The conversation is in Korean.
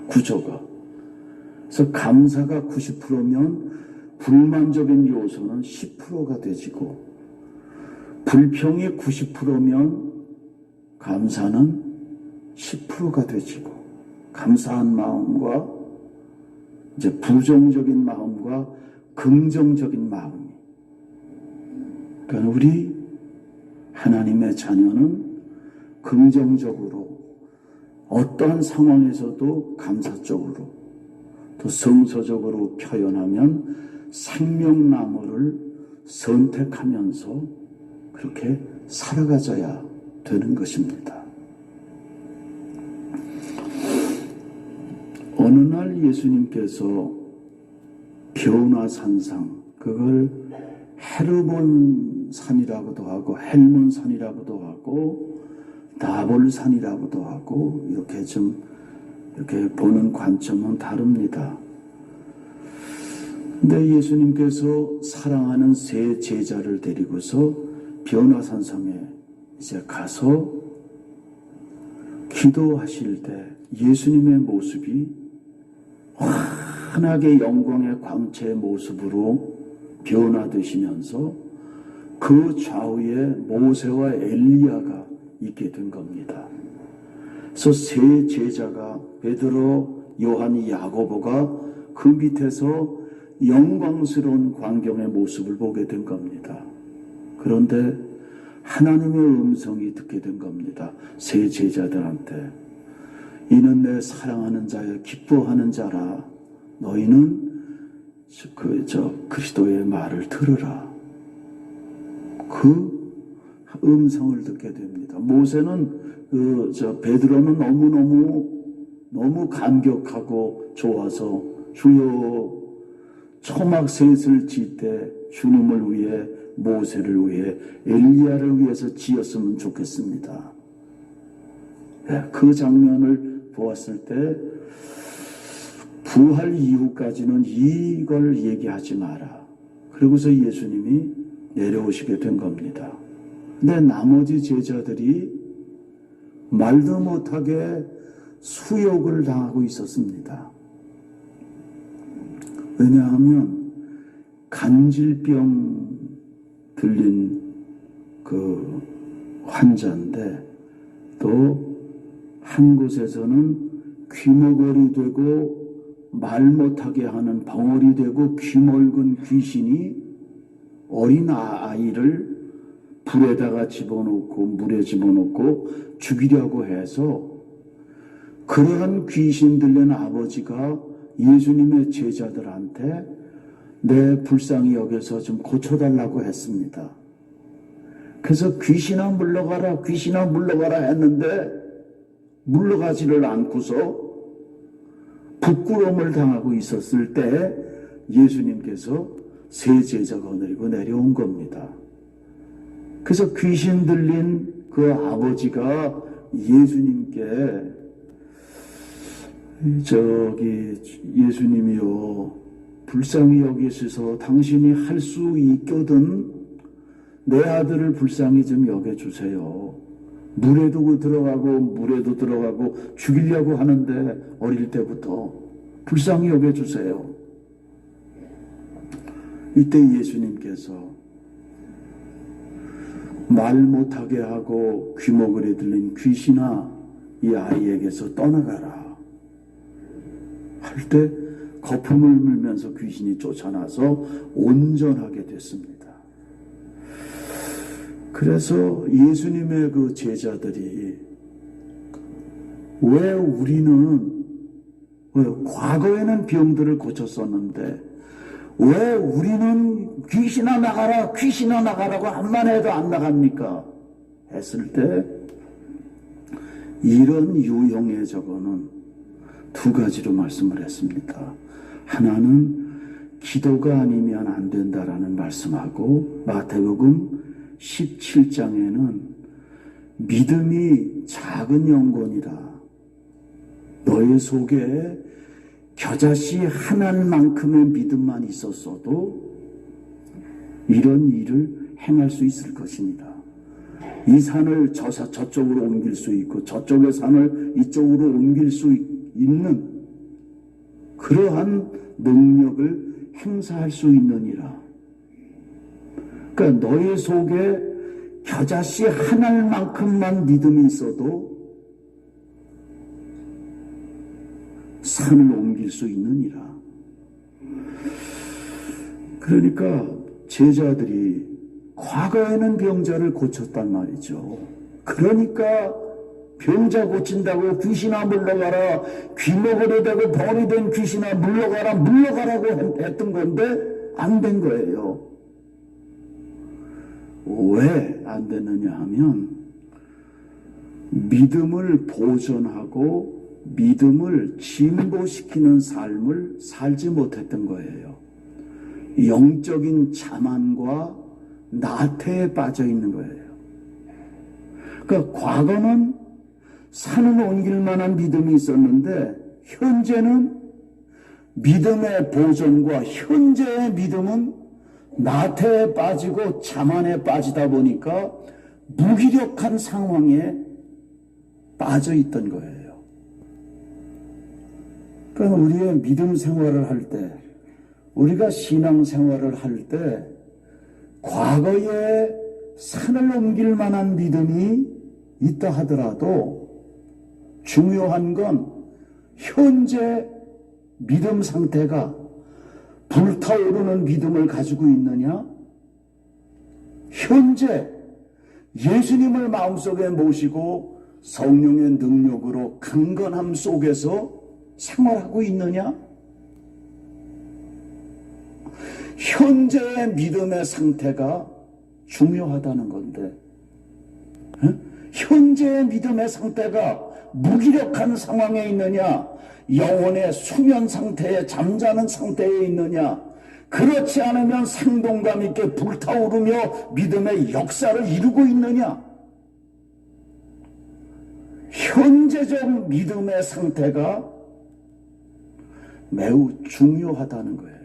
구조가. 그래서 감사가 90%면 불만적인 요소는 10%가 되지고, 불평이 90%면 감사는 10%가 되지고, 감사한 마음과 이제 부정적인 마음과 긍정적인 마음이. 그러니까 우리 하나님의 자녀는 긍정적으로 어떠한 상황에서도 감사적으로 또 성서적으로 표현하면 생명나무를 선택하면서 그렇게 살아가져야 되는 것입니다. 어느 날 예수님께서 변화산상, 그걸 헤르본 산이라고도 하고 헬몬 산이라고도 하고 나볼산이라고도 하고 이렇게 보는 관점은 다릅니다. 근데 예수님께서 사랑하는 세 제자를 데리고서 변화산상에 이제 가서 기도하실 때 예수님의 모습이 환하게 영광의 광채의 모습으로 변화되시면서 그 좌우에 모세와 엘리야가 있게 된 겁니다. 그래서 세 제자가 베드로, 요한이, 야고보가 그 밑에서 영광스러운 광경의 모습을 보게 된 겁니다. 그런데 하나님의 음성이 듣게 된 겁니다. 세 제자들한테. 이는 내 사랑하는 자여 기뻐하는 자라. 너희는 그리스도의 말을 들으라. 그 음성을 듣게 됩니다. 모세는 베드로는 너무 감격하고 좋아서 주여 초막셋을 질 때 주님을 위해 모세를 위해 엘리야를 위해서 지었으면 좋겠습니다. 그 장면을 보았을 때 부활 이후까지는 이걸 얘기하지 마라. 그러고서 예수님이 내려오시게 된 겁니다. 근데 나머지 제자들이 말도 못하게 수욕을 당하고 있었습니다. 왜냐하면 간질병 들린 그 환자인데 또 한 곳에서는 귀머거리 되고 말 못하게 하는 벙어리 되고 귀멀은 귀신이 어린 아이를 불에다가 집어넣고 물에 집어넣고 죽이려고 해서 그러한 귀신 들린 아버지가 예수님의 제자들한테 내 불쌍히 여겨서 좀 고쳐달라고 했습니다. 그래서 귀신아 물러가라 했는데 물러가지를 않고서 부끄러움을 당하고 있었을 때 예수님께서 세 제자가 내리고 내려온 겁니다. 그래서 귀신 들린 그 아버지가 예수님께 예수님이요 불쌍히 여기셔서 당신이 할 수 있거든 내 아들을 불쌍히 좀 여겨주세요. 물에도 들어가고 죽이려고 하는데 어릴 때부터 불쌍히 여겨주세요. 이때 예수님께서 말 못하게 하고 귀머거리 들린 귀신아 이 아이에게서 떠나가라 할 때 거품을 물면서 귀신이 쫓아나서 온전하게 됐습니다. 그래서 예수님의 그 제자들이 왜 우리는 과거에는 병들을 고쳤었는데 왜 우리는 귀신아 나가라고 한만 해도 안 나갑니까? 했을 때 이런 유형의 저거는 두 가지로 말씀을 했습니다. 하나는 기도가 아니면 안 된다라는 말씀하고 마태복음 17장에는 믿음이 작은 영혼이라 너의 속에 겨자씨 하나만큼의 믿음만 있었어도 이런 일을 행할 수 있을 것입니다. 이 산을 저쪽으로 옮길 수 있고 저쪽의 산을 이쪽으로 옮길 수 있는 그러한 능력을 행사할 수 있느니라. 그러니까 너희 속에 겨자씨 한 알만큼만 믿음이 있어도 산을 옮길 수 있느니라. 그러니까 제자들이 과거에는 병자를 고쳤단 말이죠. 그러니까 병자 고친다고 귀신아 물러가라, 귀먹으려 되고 벌이 된 귀신아 물러가라고 했던 건데 안 된 거예요. 왜 안 됐느냐 하면 믿음을 보존하고 믿음을 진보시키는 삶을 살지 못했던 거예요. 영적인 자만과 나태에 빠져 있는 거예요. 그러니까 과거는 산을 옮길 만한 믿음이 있었는데 현재는 믿음의 보존과 현재의 믿음은 나태에 빠지고 자만에 빠지다 보니까 무기력한 상황에 빠져 있던 거예요. 그러니까 우리의 믿음 생활을 할 때, 우리가 신앙 생활을 할 때 과거에 산을 옮길 만한 믿음이 있다 하더라도 중요한 건 현재 믿음 상태가 불타오르는 믿음을 가지고 있느냐? 현재 예수님을 마음속에 모시고 성령의 능력으로 강건함 속에서 생활하고 있느냐? 현재의 믿음의 상태가 중요하다는 건데, 현재의 믿음의 상태가 무기력한 상황에 있느냐, 영혼의 수면 상태에 잠자는 상태에 있느냐, 그렇지 않으면 생동감 있게 불타오르며 믿음의 역사를 이루고 있느냐, 현재적 믿음의 상태가 매우 중요하다는 거예요.